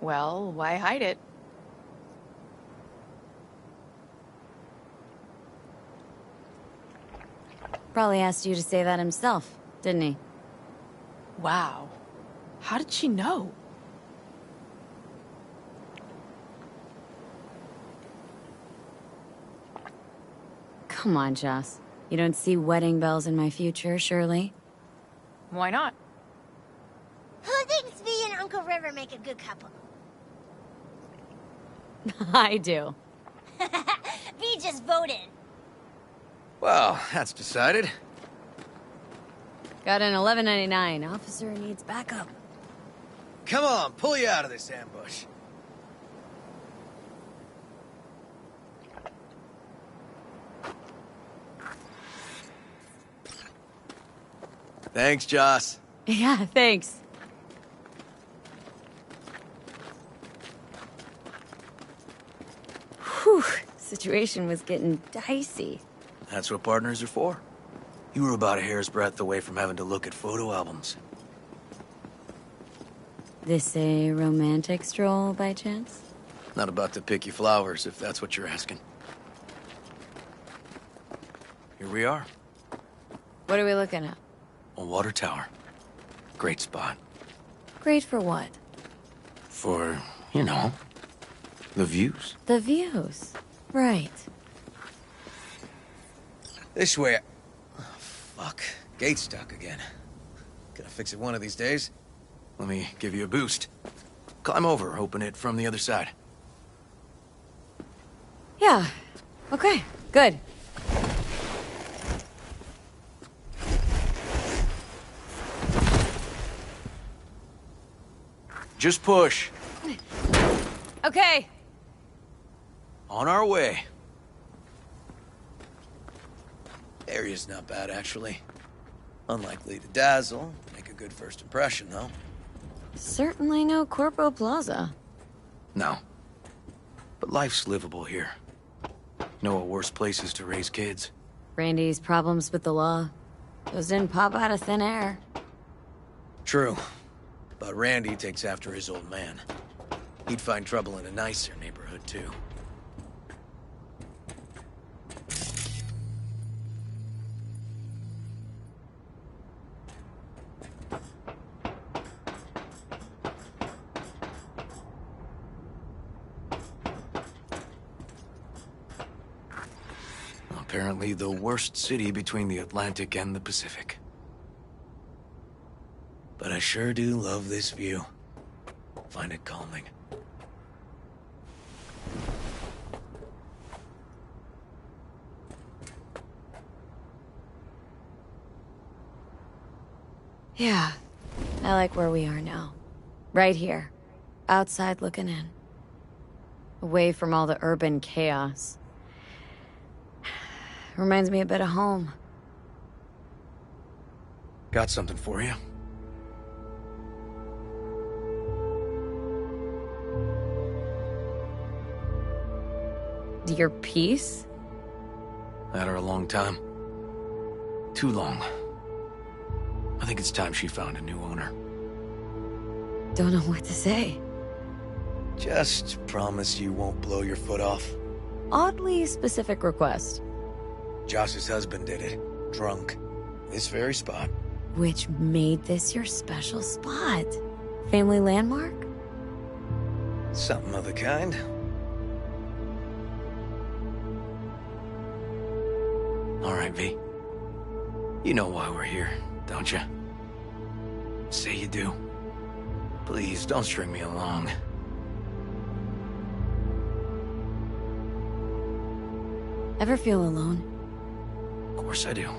Well, why hide it? Probably asked you to say that himself, didn't he? Wow. How did she know? Come on, Joss. You don't see wedding bells in my future, surely? Why not? Who thinks V and Uncle River make a good couple? I do. V just voted. Well, that's decided. Got an 1199. Officer needs backup. Come on, pull you out of this ambush. Thanks, Joss. Yeah, thanks. Whew, situation was getting dicey. That's what partners are for. You were about a hair's breadth away from having to look at photo albums. This a romantic stroll, by chance? Not about to pick you flowers, if that's what you're asking. Here we are. What are we looking at? A water tower. Great spot. Great for what? For, you know, the views. The views. Right. This way. Oh, fuck. Gate's stuck again. Gonna fix it one of these days. Let me give you a boost. Climb over, open it from the other side. Yeah. Okay, good. Just push. Okay. On our way. Area's not bad, actually. Unlikely to dazzle. Make a good first impression, though. Certainly no Corpo Plaza. No. But life's livable here. Know what worse places to raise kids. Randy's problems with the law. Those didn't pop out of thin air. True. But Randy takes after his old man. He'd find trouble in a nicer neighborhood, too. Apparently the worst city between the Atlantic and the Pacific. But I sure do love this view. Find it calming. Yeah, I like where we are now. Right here. Outside looking in. Away from all the urban chaos. Reminds me a bit of home. Got something for you. Your piece? Had her a long time. Too long. I think it's time she found a new owner. Don't know what to say. Just promise you won't blow your foot off. Oddly specific request. Josh's husband did it. Drunk. This very spot. Which made this your special spot? Family landmark? Something of the kind. All right, V. You know why we're here, don't you? Say you do. Please, don't string me along. Ever feel alone? Of course I do.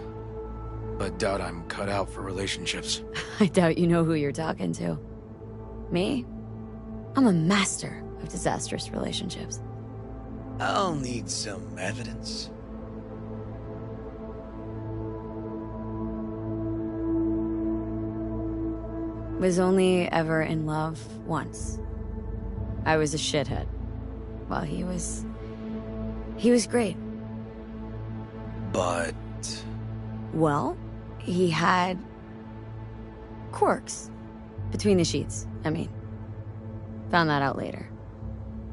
But doubt I'm cut out for relationships. I doubt you know who you're talking to. Me? I'm a master of disastrous relationships. I'll need some evidence. Was only ever in love once. I was a shithead. Well, he was great. But... Well, he had quirks. Between the sheets, I mean. Found that out later.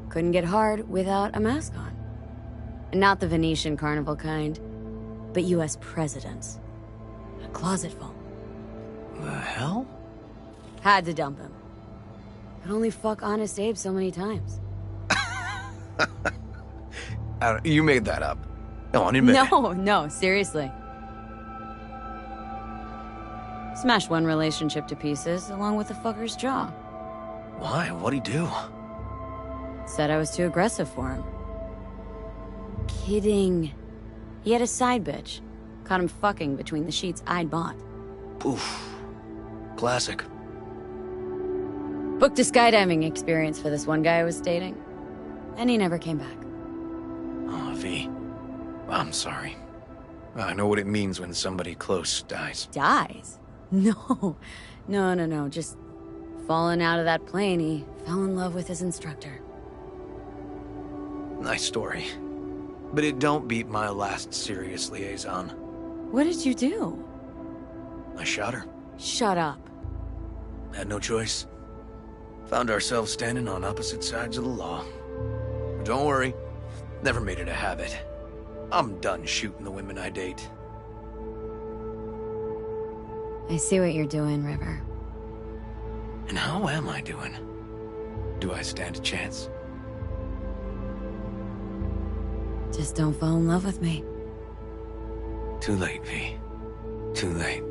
Couldn't get hard without a mask on. And not the Venetian carnival kind, but US presidents. A closet full. The hell? Had to dump him. Could only fuck Honest Abe so many times. You made that up. Come on, admit it. No, seriously. Smashed one relationship to pieces, along with the fucker's jaw. Why? What'd he do? Said I was too aggressive for him. Kidding. He had a side bitch. Caught him fucking between the sheets I'd bought. Oof. Classic. Booked a skydiving experience for this one guy I was dating. And he never came back. Oh, V. I'm sorry. I know what it means when somebody close dies. Dies? No. Just falling out of that plane, he fell in love with his instructor. Nice story. But it don't beat my last serious liaison. What did you do? I shot her. Shut up. Had no choice. Found ourselves standing on opposite sides of the law. But don't worry. Never made it a habit. I'm done shooting the women I date. I see what you're doing, River. And how am I doing? Do I stand a chance? Just don't fall in love with me. Too late, V. Too late.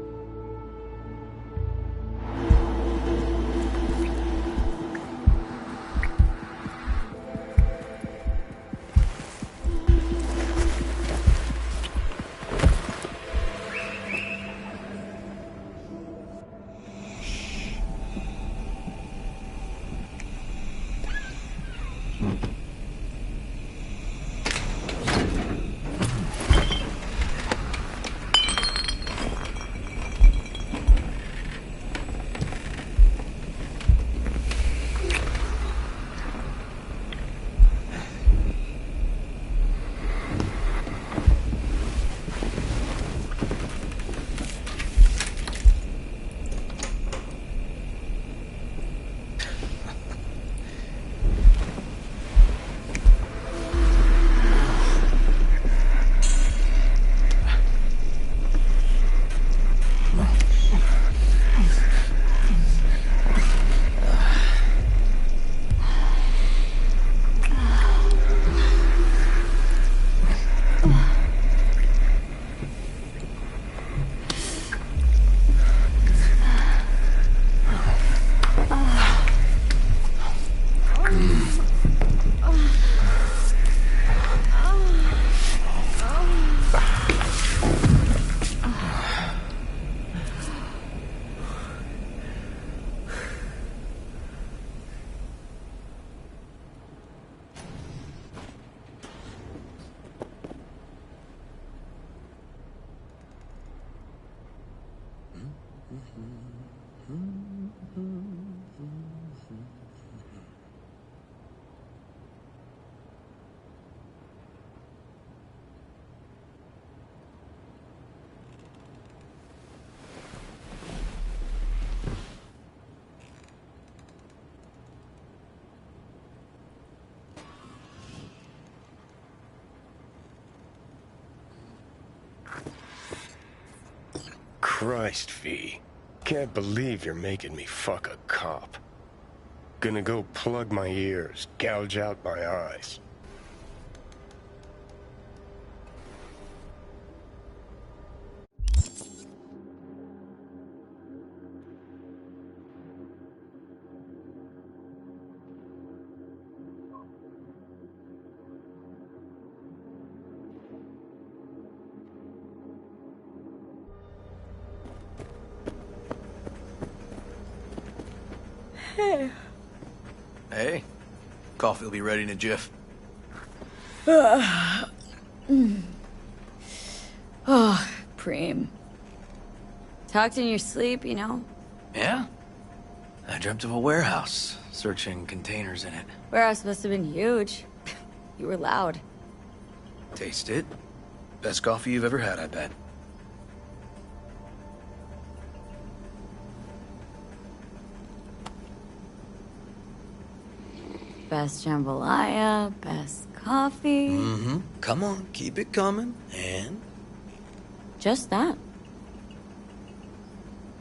Christ, V. Can't believe you're making me fuck a cop. Gonna go plug my ears, gouge out my eyes. Hey. Coffee will be ready in a jiff. Oh, Preem. Talked in your sleep, you know? Yeah? I dreamt of a warehouse, searching containers in it. Warehouse must have been huge. You were loud. Taste it. Best coffee you've ever had, I bet. Best jambalaya, best coffee. Mm-hmm. Come on, keep it coming. And? Just that.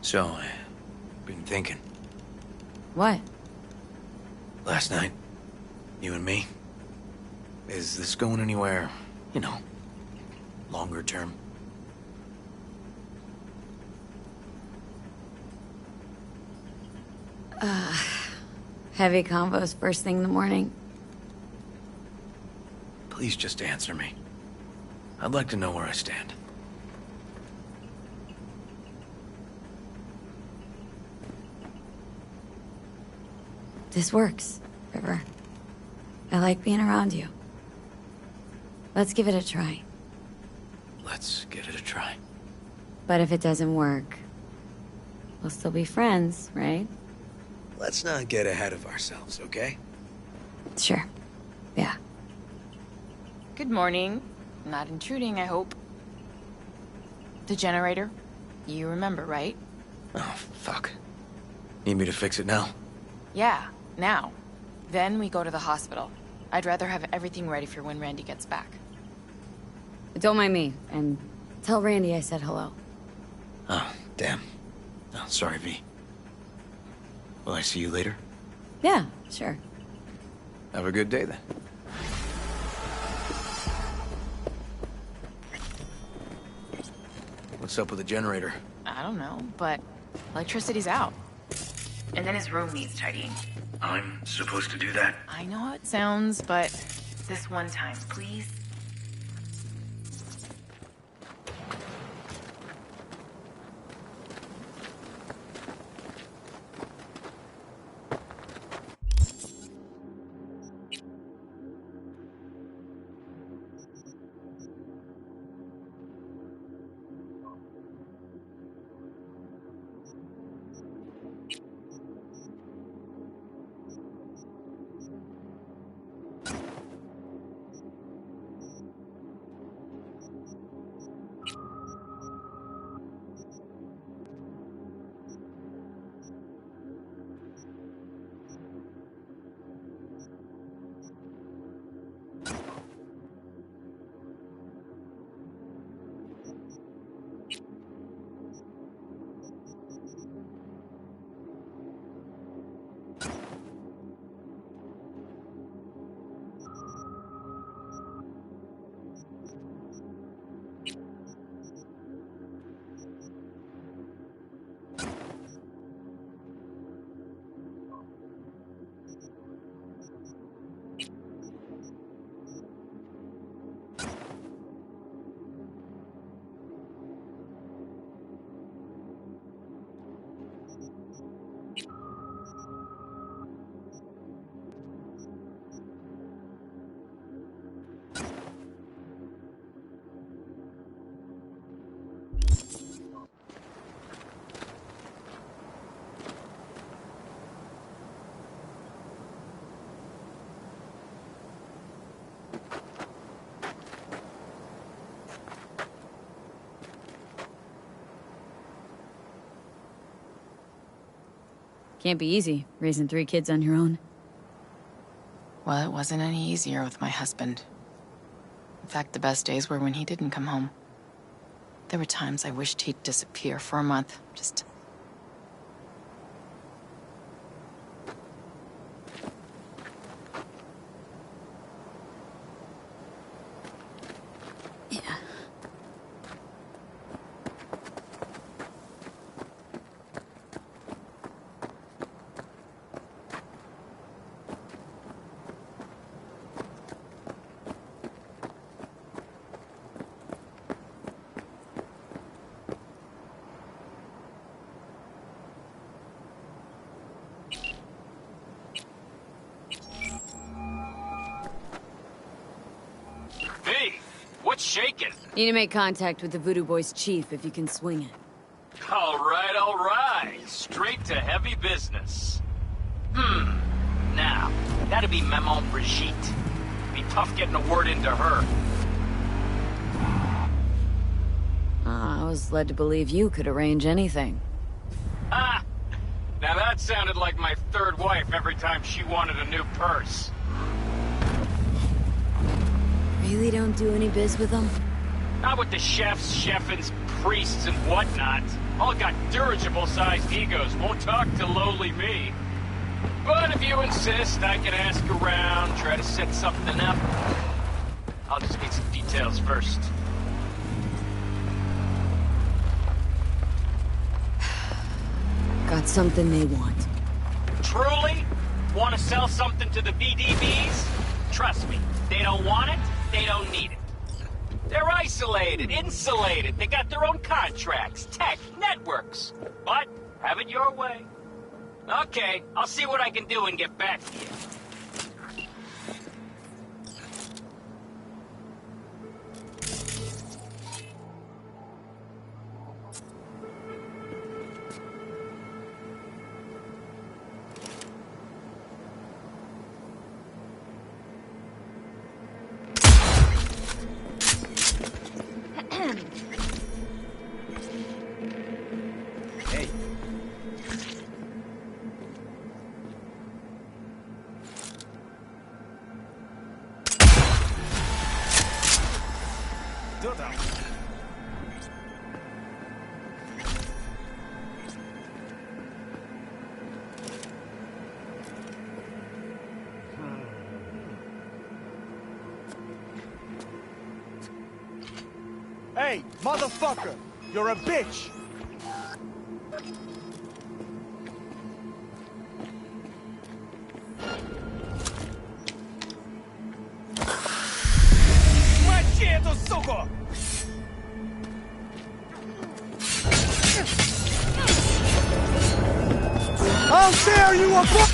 So, I've been thinking. What? Last night, you and me. Is this going anywhere, you know, longer term? Heavy combos first thing in the morning. Please just answer me. I'd like to know where I stand. This works, River. I like being around you. Let's give it a try. Let's give it a try. But if it doesn't work, we'll still be friends, right? Let's not get ahead of ourselves, okay? Sure. Yeah. Good morning. Not intruding, I hope. The generator? You remember, right? Oh, fuck. Need me to fix it now? Yeah, now. Then we go to the hospital. I'd rather have everything ready for when Randy gets back. Don't mind me, and tell Randy I said hello. Oh, damn. Oh, sorry, V. Will I see you later? Yeah, sure. Have a good day, then. What's up with the generator? I don't know, but electricity's out. And then his room needs tidying. I'm supposed to do that? I know how it sounds, but this one time, please. Can't be easy, raising 3 kids on your own. Well, it wasn't any easier with my husband. In fact, the best days were when he didn't come home. There were times I wished he'd disappear for a month, just... Yeah. Hey, what's shaking? Need to make contact with the Voodoo Boys chief if you can swing it. All right. Straight to heavy business. Now, that'd be Maman Brigitte. Be tough getting a word into her. I was led to believe you could arrange anything. Ah! Now that sounded like my third wife every time she wanted a new purse. Really don't do any biz with them? Not with the chefs, chefins, priests, and whatnot. All got dirigible-sized egos, won't talk to lowly me. But if you insist, I can ask around, try to set something up. I'll just need some details first. Got something they want. Truly? Want to sell something to the VDBs? Trust me, they don't want it, they don't need it. They're isolated, insulated, they got their own contracts, tech, networks. But, have it your way. Okay, I'll see what I can do and get back to you. Hey. Hey, motherfucker! You're a bitch! Machete, sucker! How dare you abort!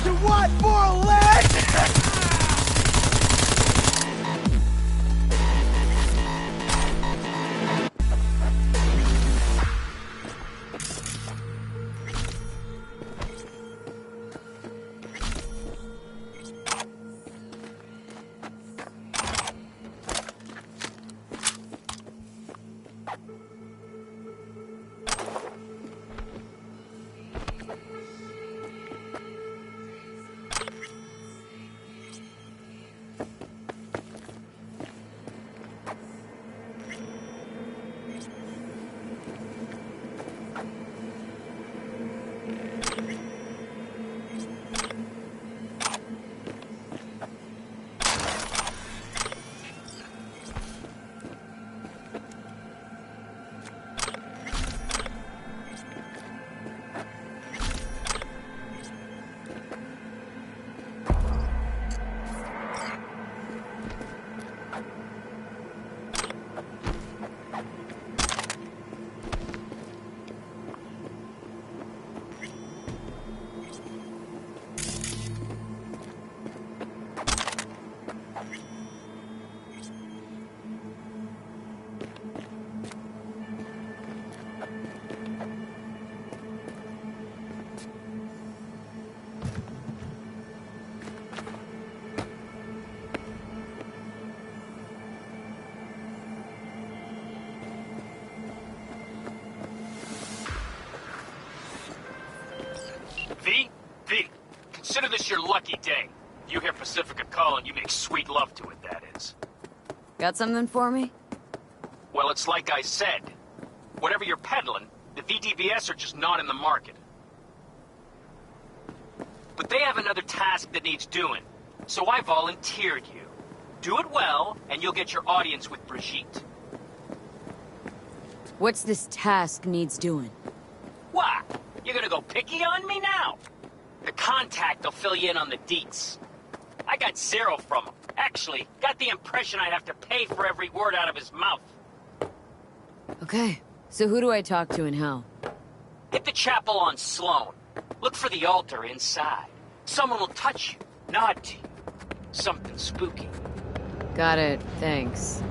You want more lead? V, consider this your lucky day. You hear Pacifica calling, you make sweet love to it, that is. Got something for me? Well, it's like I said. Whatever you're peddling, the VDVS are just not in the market. But they have another task that needs doing, so I volunteered you. Do it well, and you'll get your audience with Brigitte. What's this task needs doing? What? You're gonna go picky on me now? The contact will fill you in on the deets. I got zero from him. Actually, got the impression I'd have to pay for every word out of his mouth. Okay, so who do I talk to and how? Hit the chapel on Sloan. Look for the altar inside. Someone will touch you, nod to you. Something spooky. Got it, thanks.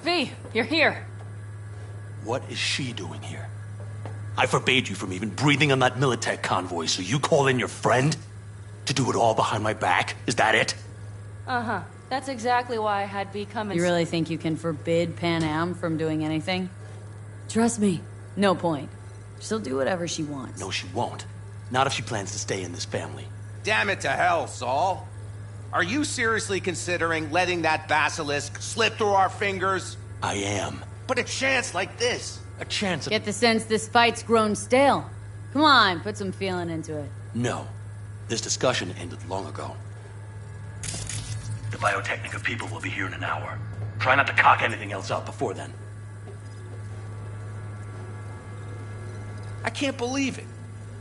V, you're here. What is she doing here? I forbade you from even breathing on that Militech convoy, so you call in your friend? To do it all behind my back? Is that it? Uh-huh. That's exactly why I had V come and... You really think you can forbid Pan Am from doing anything? Trust me, no point. She'll do whatever she wants. No, she won't. Not if she plans to stay in this family. Damn it to hell, Saul. Are you seriously considering letting that basilisk slip through our fingers? I am. But a chance like this. A chance of... Get the sense this fight's grown stale. Come on, put some feeling into it. No. This discussion ended long ago. The Biotechnica people will be here in an hour. Try not to cock anything else up before then. I can't believe it.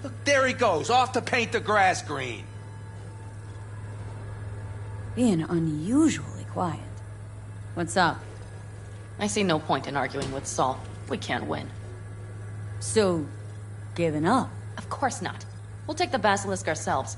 Look, there he goes, off to paint the grass green. Being unusually quiet. What's up? I see no point in arguing with Saul. We can't win. So, giving up? Of course not. We'll take the basilisk ourselves.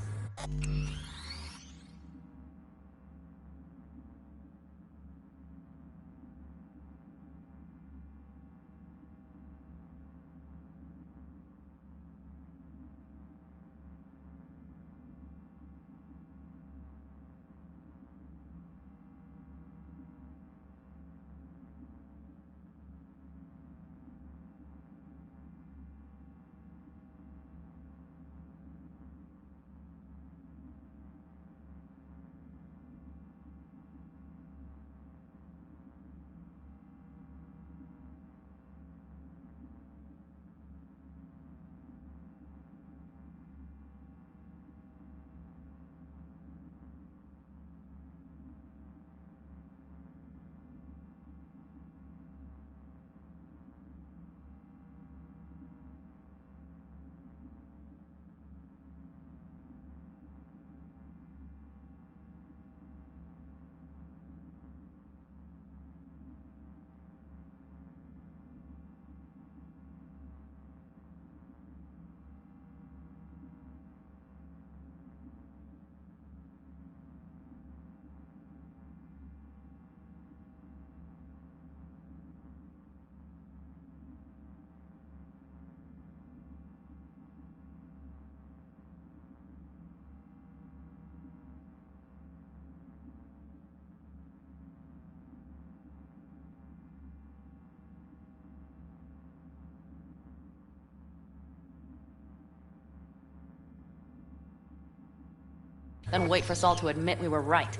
Then wait for Saul to admit we were right.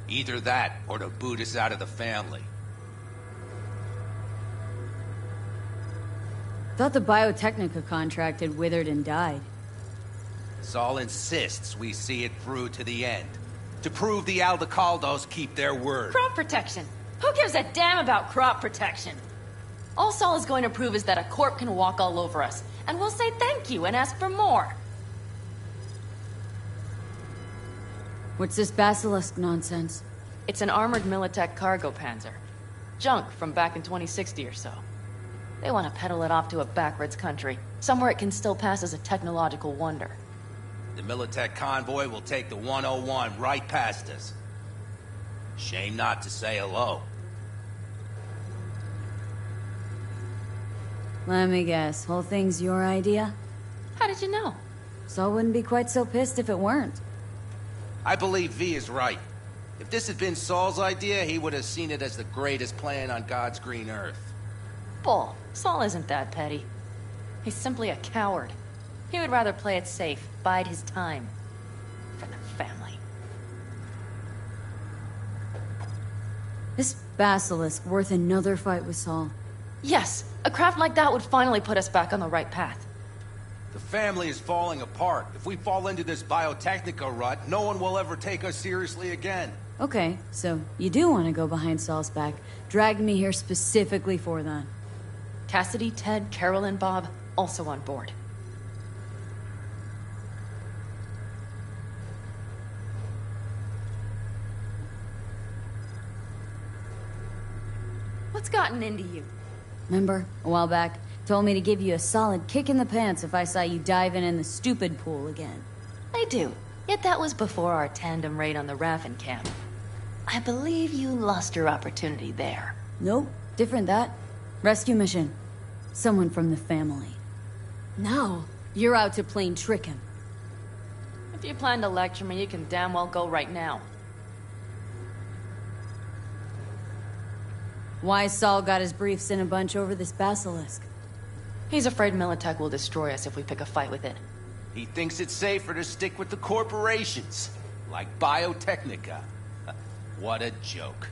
Either that, or to boot us out of the family. Thought the Biotechnica contract had withered and died. Saul insists we see it through to the end. To prove the Aldecaldos keep their word. Crop protection! Who gives a damn about crop protection? All Saul is going to prove is that a corp can walk all over us, and we'll say thank you and ask for more. What's this basilisk nonsense? It's an armored Militech cargo panzer. Junk from back in 2060 or so. They want to peddle it off to a backwards country, somewhere it can still pass as a technological wonder. The Militech convoy will take the 101 right past us. Shame not to say hello. Let me guess, whole thing's your idea? How did you know? Saul wouldn't be quite so pissed if it weren't. I believe V is right. If this had been Saul's idea, he would have seen it as the greatest plan on God's green earth. Bull. Saul isn't that petty. He's simply a coward. He would rather play it safe, bide his time. For the family. This basilisk worth another fight with Saul. Yes, a craft like that would finally put us back on the right path. The family is falling apart. If we fall into this biotechnica rut, no one will ever take us seriously again. Okay, so you do want to go behind Saul's back. Dragged me here specifically for that. Cassidy, Ted, Carol, and Bob also on board. What's gotten into you? Remember, a while back, told me to give you a solid kick in the pants if I saw you diving in the stupid pool again. I do. Yet that was before our tandem raid on the Raffen camp. I believe you lost your opportunity there. Nope, different that. Rescue mission. Someone from the family. Now, you're out to plain trick him. If you plan to lecture me, you can damn well go right now. Why Saul got his briefs in a bunch over this basilisk? He's afraid Militech will destroy us if we pick a fight with it. He thinks it's safer to stick with the corporations, like Biotechnica. What a joke.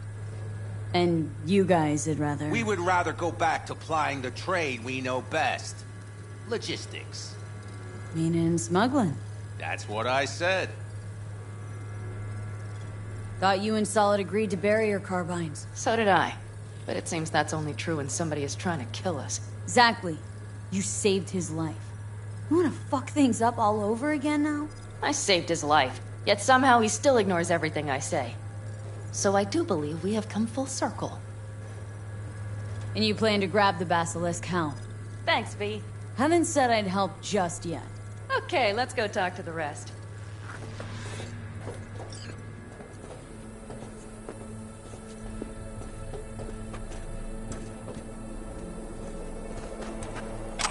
And you guys would rather... We would rather go back to plying the trade we know best. Logistics. Meaning smuggling. That's what I said. Thought you and Saul had agreed to bury your carbines. So did I. But it seems that's only true when somebody is trying to kill us. Exactly. You saved his life. You wanna fuck things up all over again now? I saved his life, yet somehow he still ignores everything I say. So I do believe we have come full circle. And you plan to grab the basilisk how? Thanks, V. Haven't said I'd help just yet. Okay, let's go talk to the rest.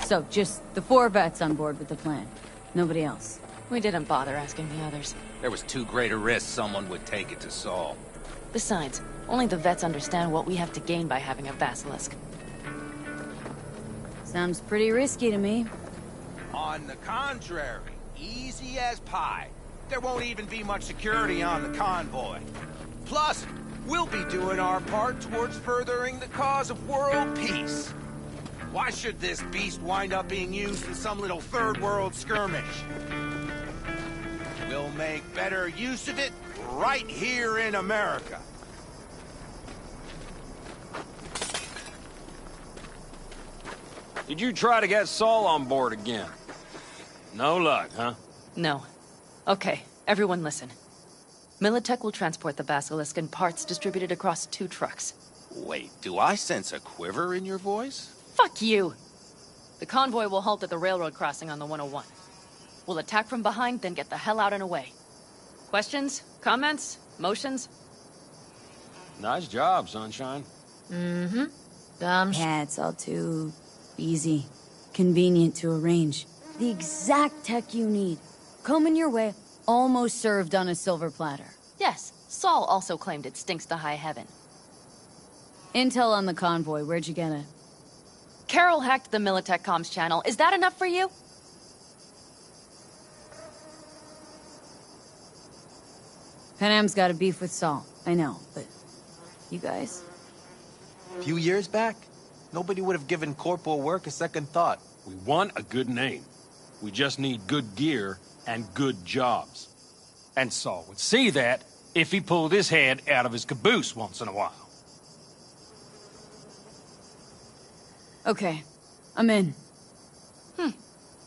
So, just the 4 vets on board with the plan. Nobody else. We didn't bother asking the others. There was too great a risk someone would take it to Saul. Besides, only the vets understand what we have to gain by having a basilisk. Sounds pretty risky to me. On the contrary, easy as pie. There won't even be much security on the convoy. Plus, we'll be doing our part towards furthering the cause of world peace. Why should this beast wind up being used in some little third world skirmish? We'll make better use of it right here in America. Did you try to get Saul on board again? No luck, huh? No. Okay, everyone listen. Militech will transport the basilisk in parts distributed across 2 trucks. Wait, do I sense a quiver in your voice? Fuck you! The convoy will halt at the railroad crossing on the 101. We'll attack from behind, then get the hell out and away. Questions? Comments? Motions? Nice job, Sunshine. Mm-hmm. Yeah, it's all too... easy. Convenient to arrange. The exact tech you need. Coming your way, almost served on a silver platter. Yes, Saul also claimed it stinks to high heaven. Intel on the convoy, where'd you get it? Carol hacked the Militech comms channel. Is that enough for you? Panam's got a beef with Saul, I know, but... you guys? A few years back, nobody would have given corporal work a second thought. We want a good name. We just need good gear and good jobs. And Saul would see that if he pulled his head out of his caboose once in a while. Okay, I'm in.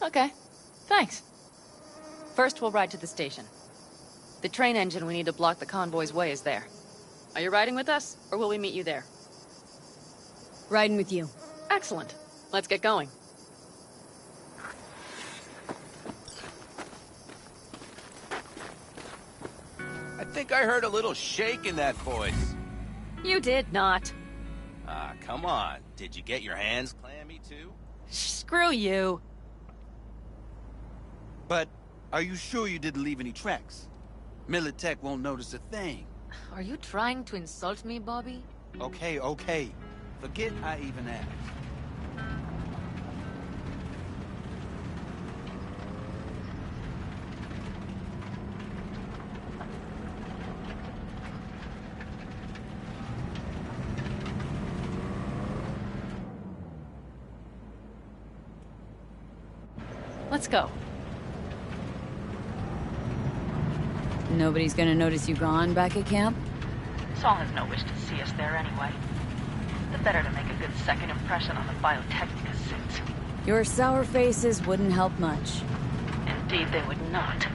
Okay. Thanks. First, we'll ride to the station. The train engine we need to block the convoy's way is there. Are you riding with us, or will we meet you there? Riding with you. Excellent. Let's get going. I think I heard a little shake in that voice. You did not. Ah, come on. Did you get your hands clammy too? Screw you. But are you sure you didn't leave any tracks? Militech won't notice a thing. Are you trying to insult me, Bobby? Okay, okay. Forget I even asked. Let's go. Nobody's gonna notice you gone back at camp? Saul has no wish to see us there anyway. The better to make a good second impression on the Biotechnica suits. Your sour faces wouldn't help much. Indeed, they would not.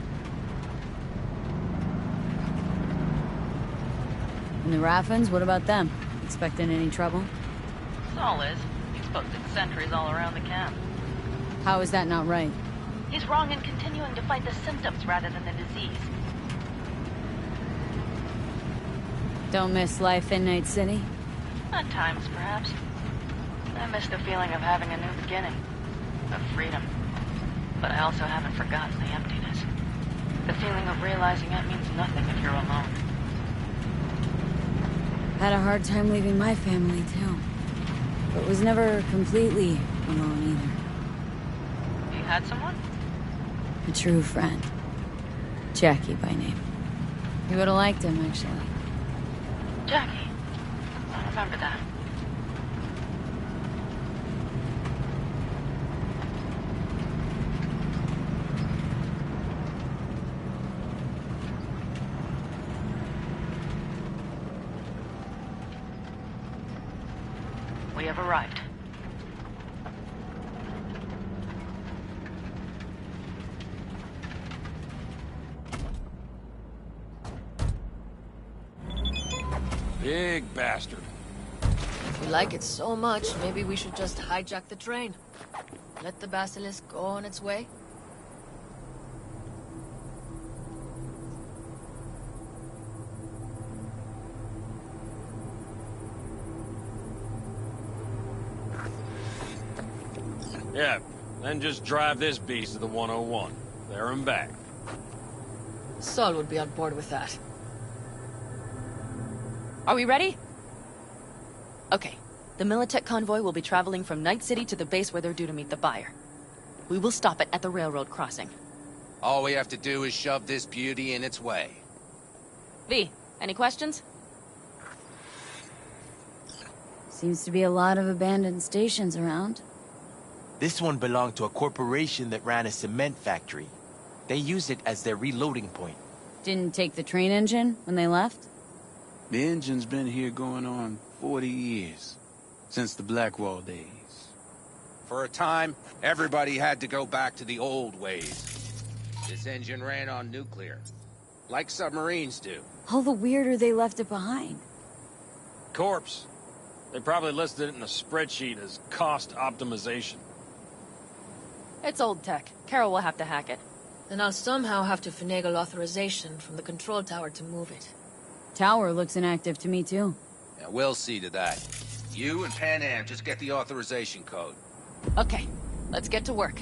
And the Raffens, what about them? Expecting any trouble? Saul is. He's posted sentries all around the camp. How is that not right? He's wrong in continuing to fight the symptoms rather than the disease. Don't miss life in Night City? At times, perhaps. I miss the feeling of having a new beginning. Of freedom. But I also haven't forgotten the emptiness. The feeling of realizing it means nothing if you're alone. Had a hard time leaving my family, too. But was never completely alone, either. You had someone? A true friend. Jackie by name. You would've liked him, actually. Jackie. I remember that. We have arrived. Big bastard. If we like it so much, maybe we should just hijack the train. Let the basilisk go on its way. Yeah, then just drive this beast to the 101. There and back. Saul would be on board with that. Are we ready? Okay. The Militech convoy will be traveling from Night City to the base where they're due to meet the buyer. We will stop it at the railroad crossing. All we have to do is shove this beauty in its way. V, any questions? Seems to be a lot of abandoned stations around. This one belonged to a corporation that ran a cement factory. They used it as their reloading point. Didn't take the train engine when they left? The engine's been here going on 40 years. Since the Blackwall days. For a time, everybody had to go back to the old ways. This engine ran on nuclear. Like submarines do. All the weirder they left it behind. Corpse. They probably listed it in a spreadsheet as cost optimization. It's old tech. Carol will have to hack it. Then I'll somehow have to finagle authorization from the control tower to move it. Tower looks inactive to me, too. Yeah, we'll see to that. You and Pan Am just get the authorization code. Okay, let's get to work.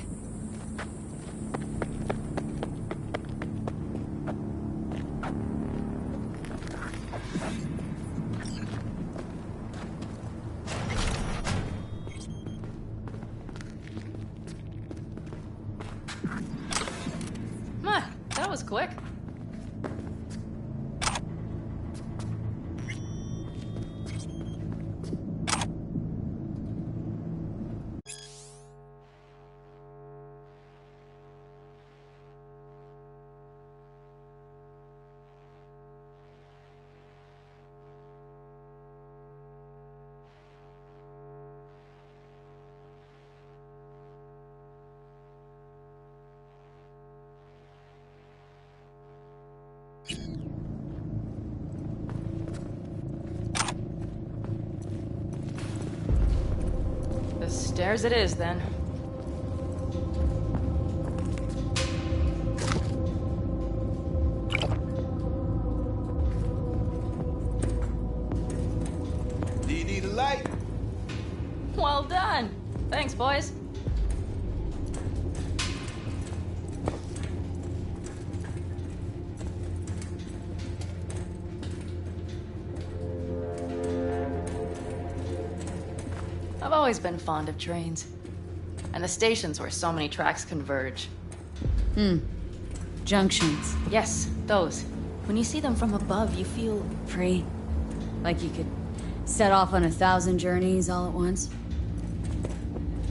That was quick. The stairs it is, then. Do you need a light? Well done. Thanks, boys. always been fond of trains. And the stations where so many tracks converge. Junctions. Yes, those. When you see them from above, you feel... Free. Like you could set off on 1,000 journeys all at once.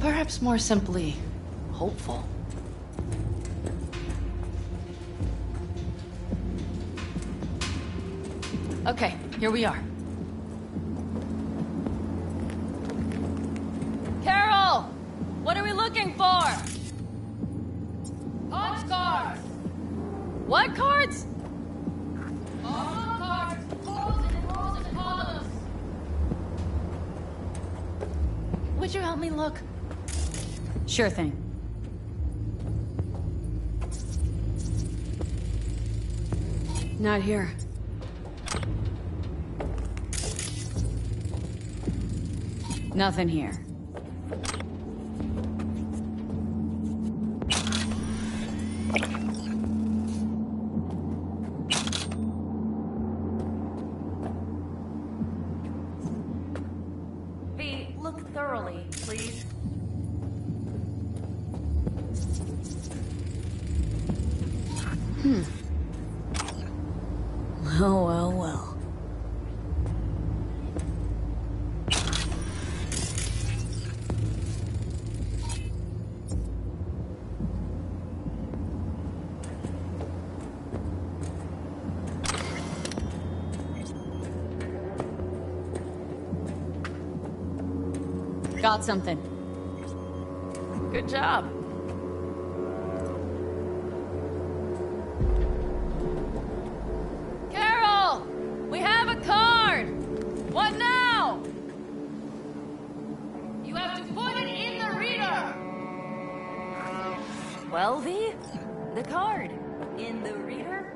Perhaps more simply, hopeful. Okay, here we are. Carol! What are we looking for? Punch cards! What cards? All cards! Rows and rows and columns! Would you help me look? Sure thing. Not here. Nothing here. V, look thoroughly, please. Well, well, well. Got something. Good job. Carol! We have a card! What now? You have to put it in the reader! Well, V, the card. In the reader?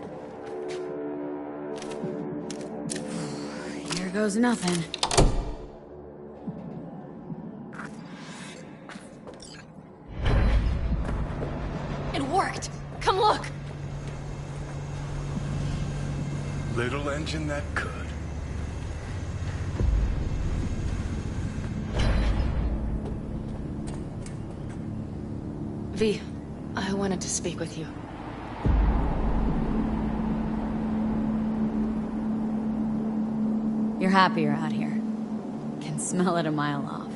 Here goes nothing. It worked! Come look! Little engine that could. V, I wanted to speak with you. You're happier out here. Can smell it a mile off.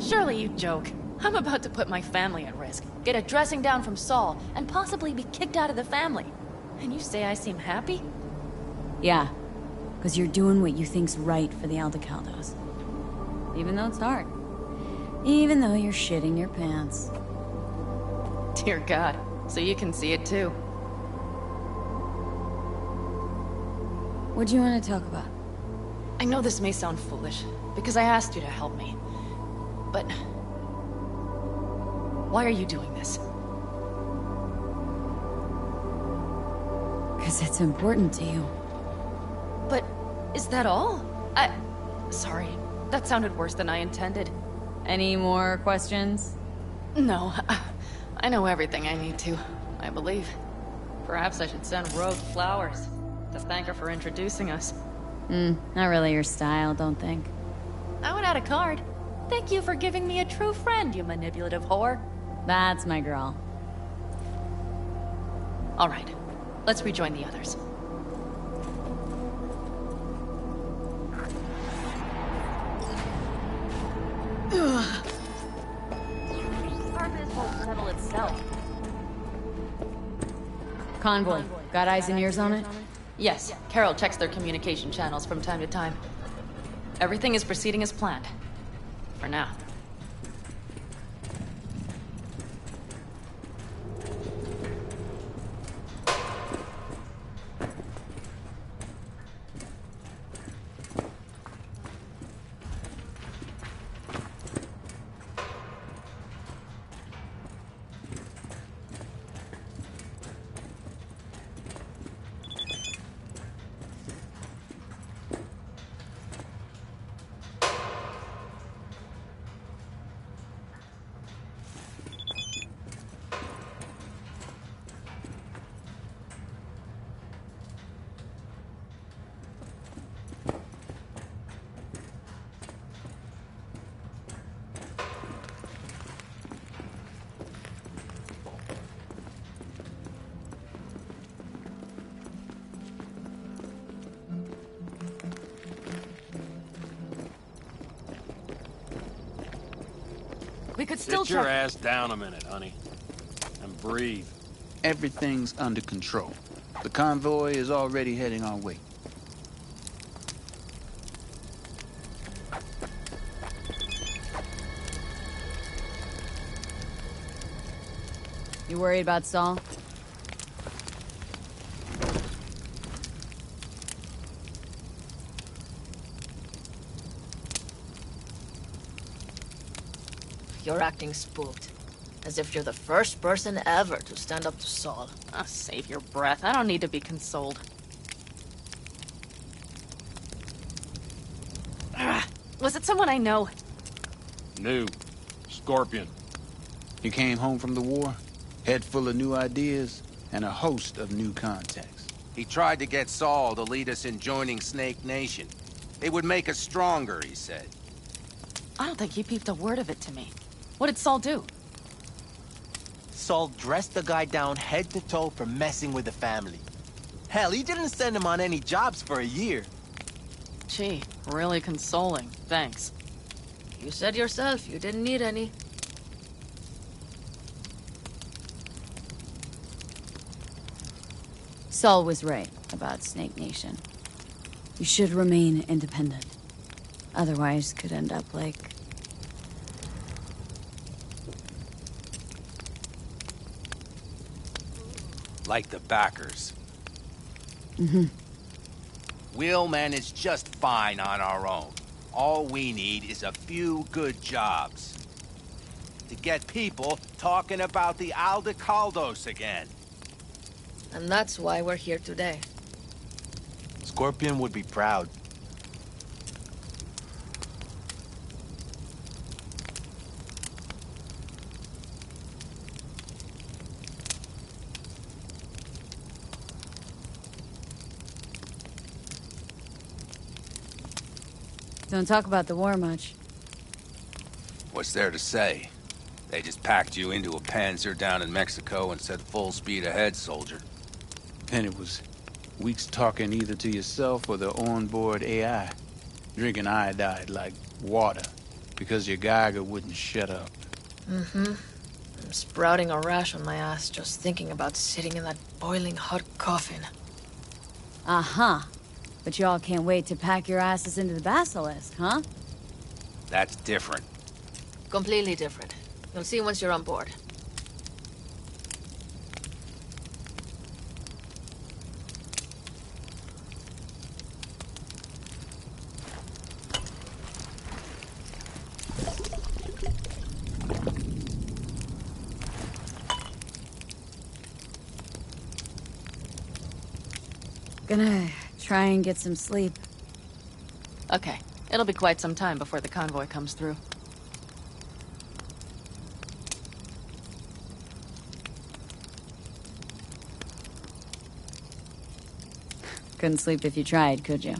Surely you joke. I'm about to put my family at risk, get a dressing down from Saul, and possibly be kicked out of the family. And you say I seem happy? Yeah, because you're doing what you think's right for the Aldecaldos. Even though it's hard. Even though you're shitting your pants. Dear God, so you can see it too. What do you want to talk about? I know this may sound foolish, because I asked you to help me. But... why are you doing this? Because it's important to you. But is that all? Sorry, that sounded worse than I intended. Any more questions? No, I know everything I need to, I believe. Perhaps I should send Rogue flowers to thank her for introducing us. Not really your style, don't think. I would add a card. Thank you for giving me a true friend, you manipulative whore. That's my girl. All right, let's rejoin the others. Purpose won't settle itself. Convoy. Got eyes and ears on it? Yes, Carol checks their communication channels from time to time. Everything is proceeding as planned. For now. could still Sit your try. ass down a minute, honey. And breathe. Everything's under control. The convoy is already heading our way. You worried about Saul? You're acting spooked. As if you're the first person ever to stand up to Saul. Oh, save your breath. I don't need to be consoled. Ugh. Was it someone I know? New. Scorpion. You came home from the war, head full of new ideas, and a host of new contacts. He tried to get Saul to lead us in joining Snake Nation. It would make us stronger, he said. I don't think he peeped a word of it to me. What did Saul do? Saul dressed the guy down head to toe for messing with the family. Hell, he didn't send him on any jobs for a year. Gee, really consoling. Thanks. You said yourself you didn't need any. Saul was right about Snake Nation. You should remain independent. Otherwise, could end up like... Like the backers. Mm-hmm. We'll manage just fine on our own. All we need is a few good jobs. To get people talking about the Aldecaldos again. And that's why we're here today. Scorpion would be proud. Don't talk about the war much. What's there to say? They just packed you into a Panzer down in Mexico and said full speed ahead, soldier. Then it was weeks talking either to yourself or the onboard AI. Drinking iodide like water, because your Geiger wouldn't shut up. Mm-hmm. I'm sprouting a rash on my ass just thinking about sitting in that boiling hot coffin. Uh-huh. But y'all can't wait to pack your asses into the Basilisk, huh? That's different. Completely different. You'll see once you're on board. Gonna try and get some sleep. Okay, it'll be quite some time before the convoy comes through. Couldn't sleep if you tried, could you?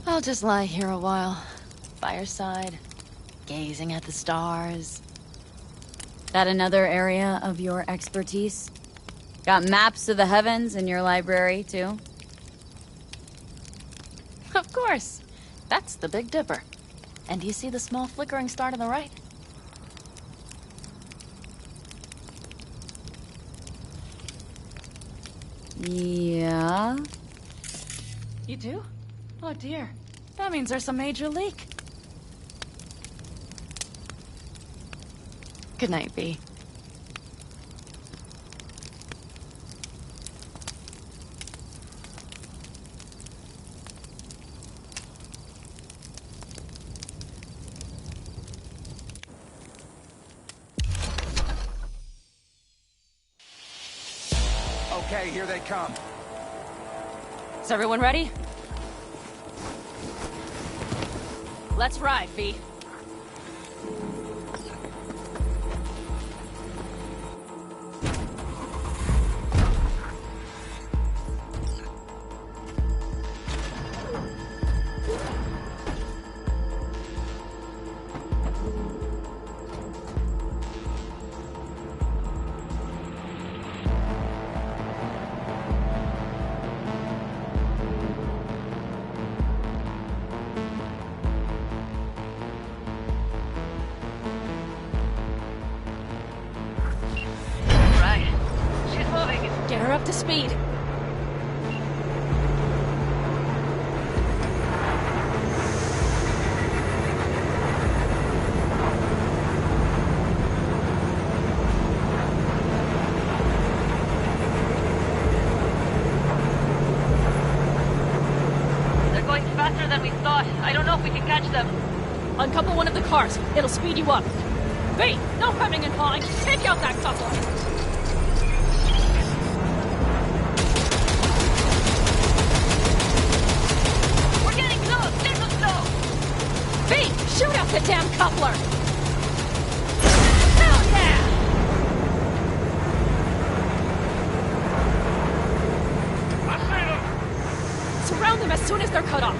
I'll just lie here a while. Fireside, gazing at the stars. That another area of your expertise? Got maps of the heavens in your library, too? Of course. That's the Big Dipper. And do you see the small flickering star to the right? Yeah? You do? Oh dear. That means there's a major leak. Good night, V. Okay, here they come. Is everyone ready? Let's ride, V. her up to speed. They're going faster than we thought. I don't know if we can catch them. Uncouple one of the cars. It'll speed you up. V, no hemming and hawing. Take out that couple. We're getting close. This is slow. V, shoot out the damn coupler. Hell yeah! I see them! Surround them as soon as they're cut off.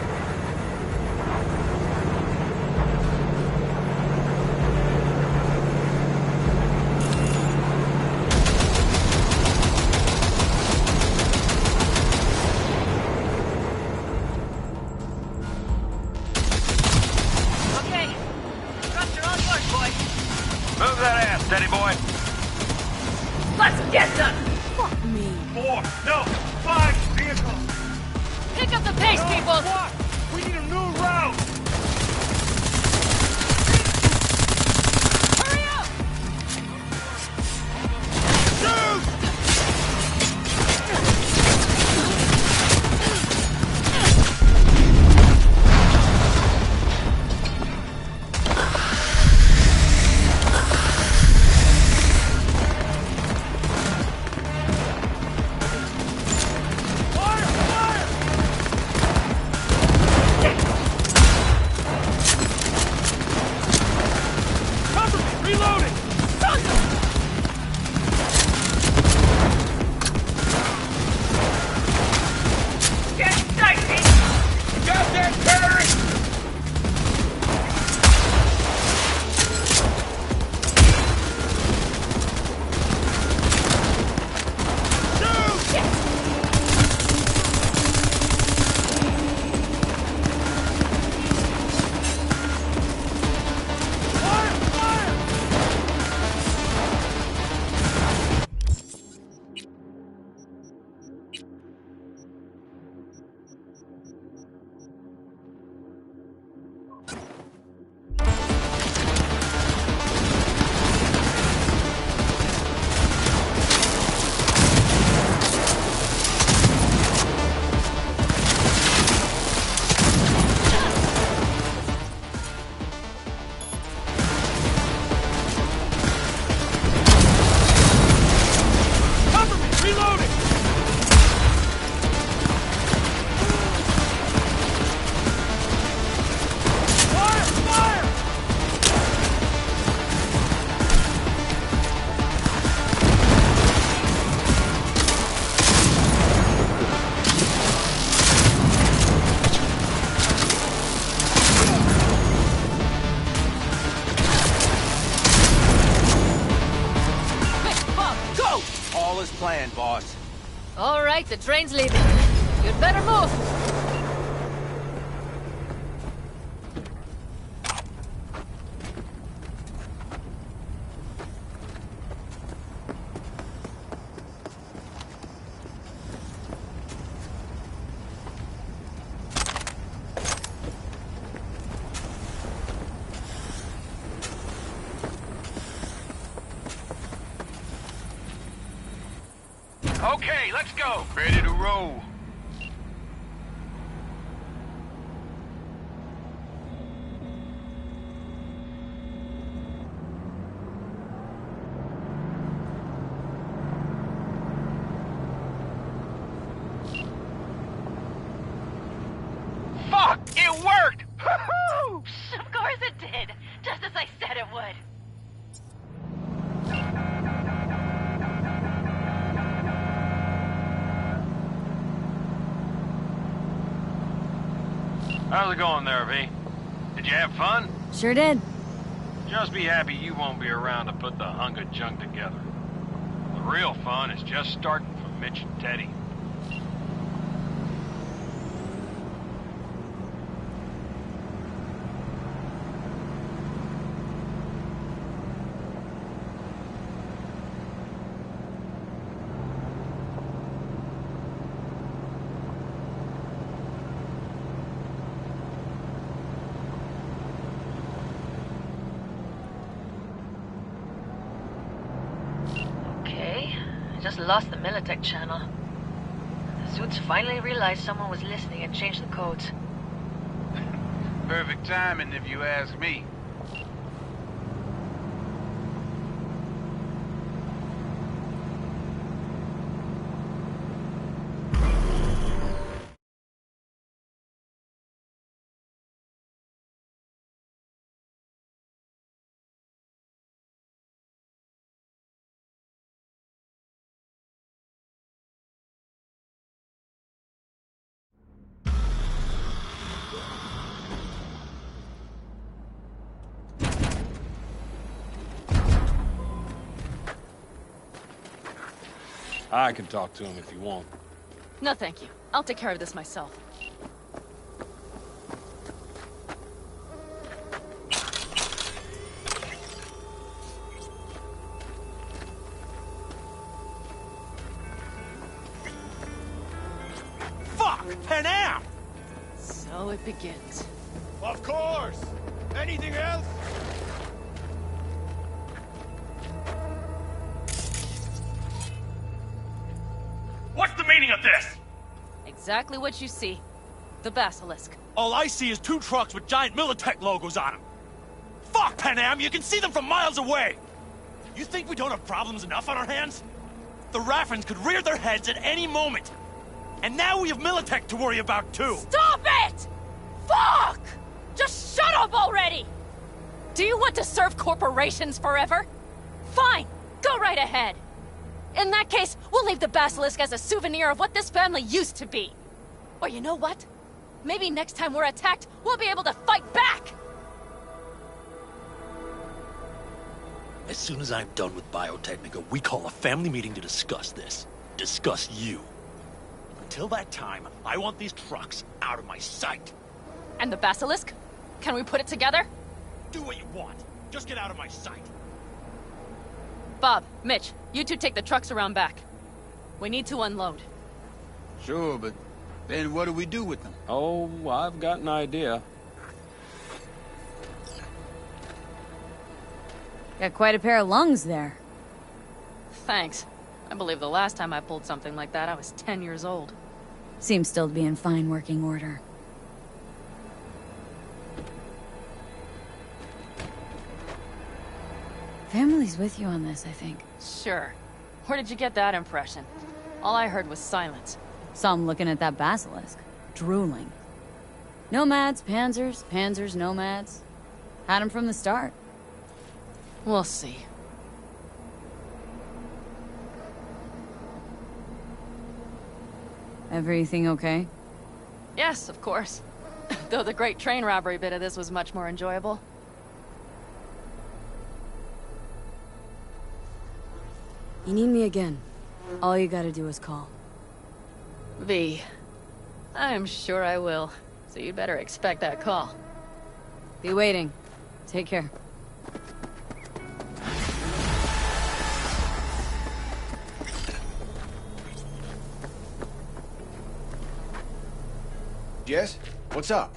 Okay. Structure all yours, boy. Move that ass, steady boy. Let's get them! Fuck me. 4, no, 5 vehicles! Pick up the pace, No, people! what? We need a new route! Hurry up! Cover me! Reloading! Get dicey! Got that battery! Cover me! Reloading! Fire! Fire! Quick, Bob, go! All is planned, boss. All right, the train's leaving. You'd better move. Okay, let's go. Ready to roll. Fuck! It worked! Woo-hoo! Of course it did. Just as I said it would. How's it going there, V? Did you have fun? Sure did. Just be happy you won't be around to put the hunk of junk together. The real fun is just starting for Mitch and Teddy. just lost the Militech channel. The suits finally realized someone was listening and changed the codes. Perfect timing, if you ask me. I can talk to him if you want. No, thank you. I'll take care of this myself. Fuck! Panam! So it begins. Of course! Anything else? What's the meaning of this? Exactly what you see. The Basilisk. All I see is 2 trucks with giant Militech logos on them. Fuck, Panam! You can see them from miles away! You think we don't have problems enough on our hands? The Raffens could rear their heads at any moment. And now we have Militech to worry about, too! Stop it! Fuck! Just shut up already! Do you want to serve corporations forever? Fine, go right ahead. In that case, we'll leave the Basilisk as a souvenir of what this family used to be. Or you know what? Maybe next time we're attacked, we'll be able to fight back! As soon as I'm done with Biotechnica, we call a family meeting to discuss this. Discuss you. Until that time, I want these trucks out of my sight. And the Basilisk? Can we put it together? Do what you want. Just get out of my sight. Bob, Mitch, you two take the trucks around back. We need to unload. Sure, but then what do we do with them? Oh, I've got an idea. Got quite a pair of lungs there. Thanks. I believe the last time I pulled something like that, I was 10 years old. Seems still to be in fine working order. Family's with you on this, I think. Sure. Where did you get that impression? All I heard was silence. Saw him looking at that basilisk, drooling. Nomads, panzers, panzers, nomads. Had him from the start. We'll see. Everything okay? Yes, of course. Though the great train robbery bit of this was much more enjoyable. You need me again. All you gotta do is call. V. I'm sure I will. So you'd better expect that call. Be waiting. Take care. Jess? What's up?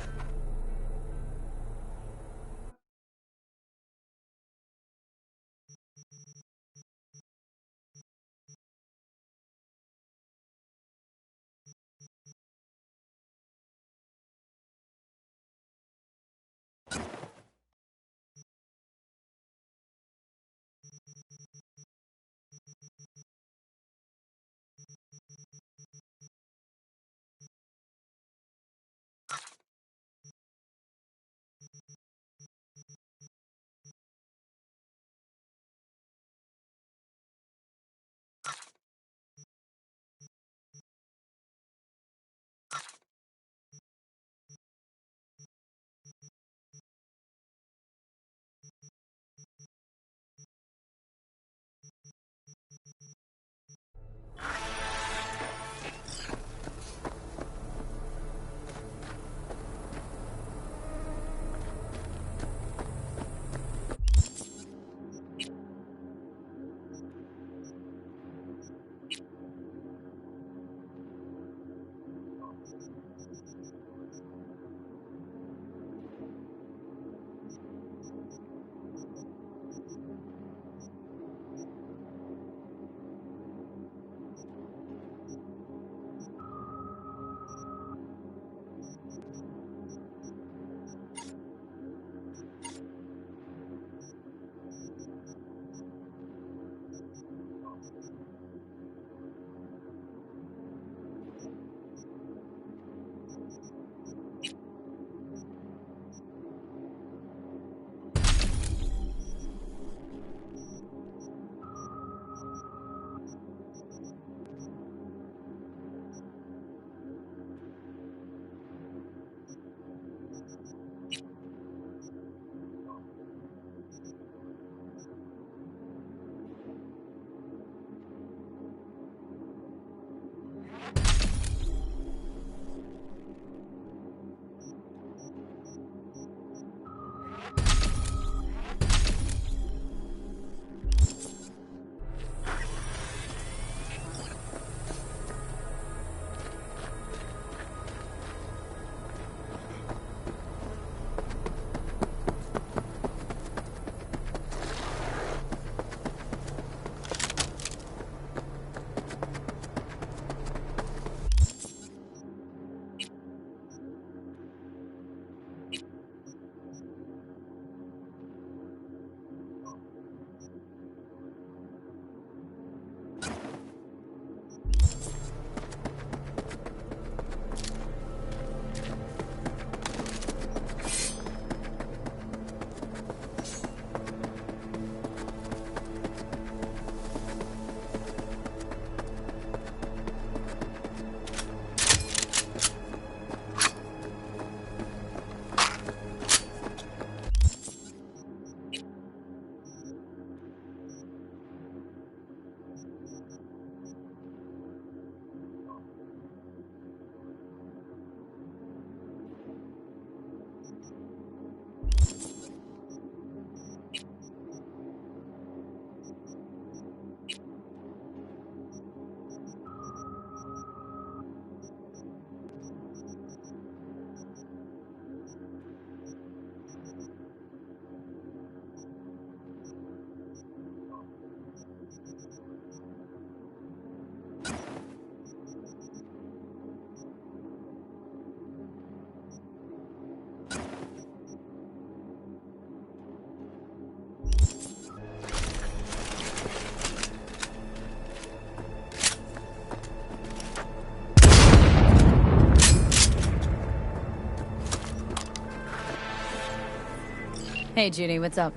Hey, Judy, what's up?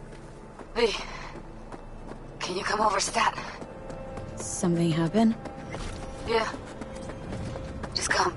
Hey, can you come over, stat? Something happened? Yeah. Just come.